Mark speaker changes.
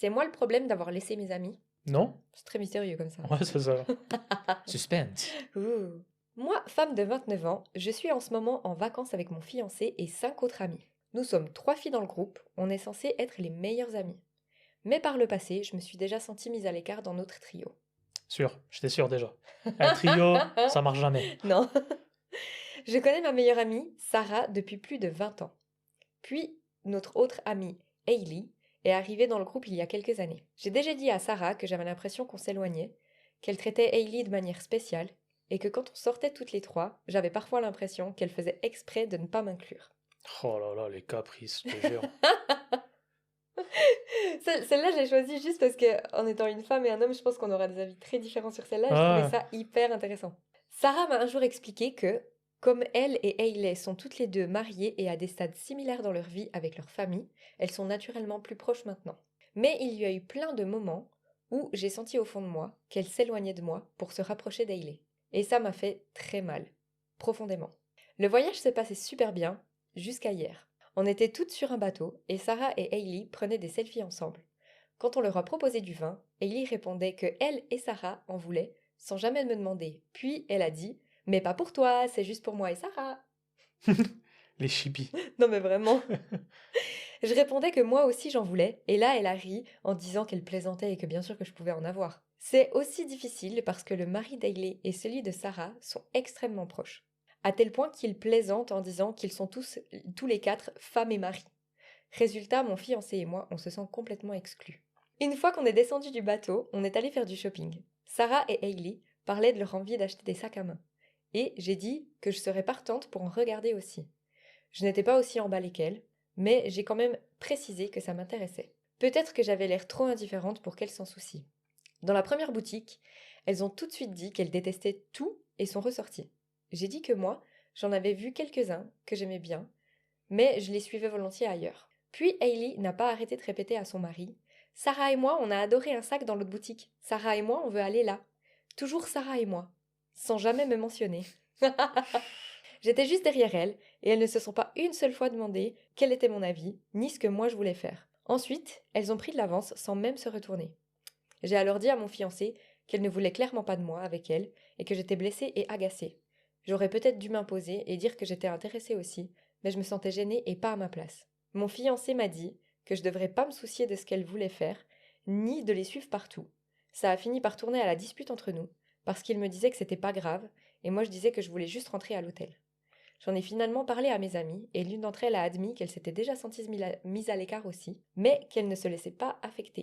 Speaker 1: C'est moi le problème d'avoir laissé mes amis?
Speaker 2: Non?
Speaker 1: C'est très mystérieux comme ça.
Speaker 2: Ouais, c'est ça. Suspense.
Speaker 1: Ouh. Moi, femme de 29 ans, je suis en ce moment en vacances avec mon fiancé et 5 autres amis. Nous sommes 3 filles dans le groupe, on est censés être les meilleures amies. Mais par le passé, je me suis déjà sentie mise à l'écart dans notre trio.
Speaker 2: Sûr, j'étais sûr déjà. Un trio, ça marche jamais.
Speaker 1: Non. Je connais ma meilleure amie, Sarah, depuis plus de 20 ans. Puis, notre autre amie, Hailey, est arrivée dans le groupe il y a quelques années. J'ai déjà dit à Sarah que j'avais l'impression qu'on s'éloignait, qu'elle traitait Hailey de manière spéciale, et que quand on sortait toutes les trois, j'avais parfois l'impression qu'elle faisait exprès de ne pas m'inclure.
Speaker 2: Oh là là, les caprices, je te jure.
Speaker 1: Celle-là, je l'ai choisie juste parce que, en étant une femme et un homme, je pense qu'on aura des avis très différents sur celle-là, et je trouvais
Speaker 2: Ah,
Speaker 1: ça hyper intéressant. Sarah m'a un jour expliqué que, comme elle et Hailey sont toutes les deux mariées et à des stades similaires dans leur vie avec leur famille, elles sont naturellement plus proches maintenant. Mais il y a eu plein de moments où j'ai senti au fond de moi qu'elle s'éloignait de moi pour se rapprocher d'Hailey. Et ça m'a fait très mal, profondément. Le voyage s'est passé super bien, jusqu'à hier. On était toutes sur un bateau et Sarah et Hailey prenaient des selfies ensemble. Quand on leur a proposé du vin, Hailey répondait que elle et Sarah en voulaient, sans jamais me demander. Puis elle a dit: mais pas pour toi, c'est juste pour moi et Sarah.
Speaker 2: les chippies.
Speaker 1: Non mais vraiment. Je répondais que moi aussi j'en voulais, et là elle a ri en disant qu'elle plaisantait et que bien sûr que je pouvais en avoir. C'est aussi difficile parce que le mari d'Hailey et celui de Sarah sont extrêmement proches, à tel point qu'ils plaisantent en disant qu'ils sont tous les quatre femmes et maris. Résultat, mon fiancé et moi, on se sent complètement exclus. Une fois qu'on est descendu du bateau, on est allé faire du shopping. Sarah et Hailey parlaient de leur envie d'acheter des sacs à main. Et j'ai dit que je serais partante pour en regarder aussi. Je n'étais pas aussi emballée qu'elle, mais j'ai quand même précisé que ça m'intéressait. Peut-être que j'avais l'air trop indifférente pour qu'elles s'en soucient. Dans la première boutique, elles ont tout de suite dit qu'elles détestaient tout et sont ressorties. J'ai dit que moi, j'en avais vu quelques-uns que j'aimais bien, mais je les suivais volontiers ailleurs. Puis Hailey n'a pas arrêté de répéter à son mari: Sarah et moi, on a adoré un sac dans l'autre boutique. Sarah et moi, on veut aller là. Toujours Sarah et moi, sans jamais me mentionner. J'étais juste derrière elles, et elles ne se sont pas une seule fois demandé quel était mon avis, ni ce que moi je voulais faire. Ensuite, elles ont pris de l'avance sans même se retourner. J'ai alors dit à mon fiancé qu'elle ne voulait clairement pas de moi avec elle, et que j'étais blessée et agacée. J'aurais peut-être dû m'imposer et dire que j'étais intéressée aussi, mais je me sentais gênée et pas à ma place. Mon fiancé m'a dit que je devrais pas me soucier de ce qu'elle voulait faire, ni de les suivre partout. Ça a fini par tourner à la dispute entre nous, parce qu'il me disait que c'était pas grave, et moi je disais que je voulais juste rentrer à l'hôtel. J'en ai finalement parlé à mes amies, et l'une d'entre elles a admis qu'elle s'était déjà sentie mise à l'écart aussi, mais qu'elle ne se laissait pas affecter.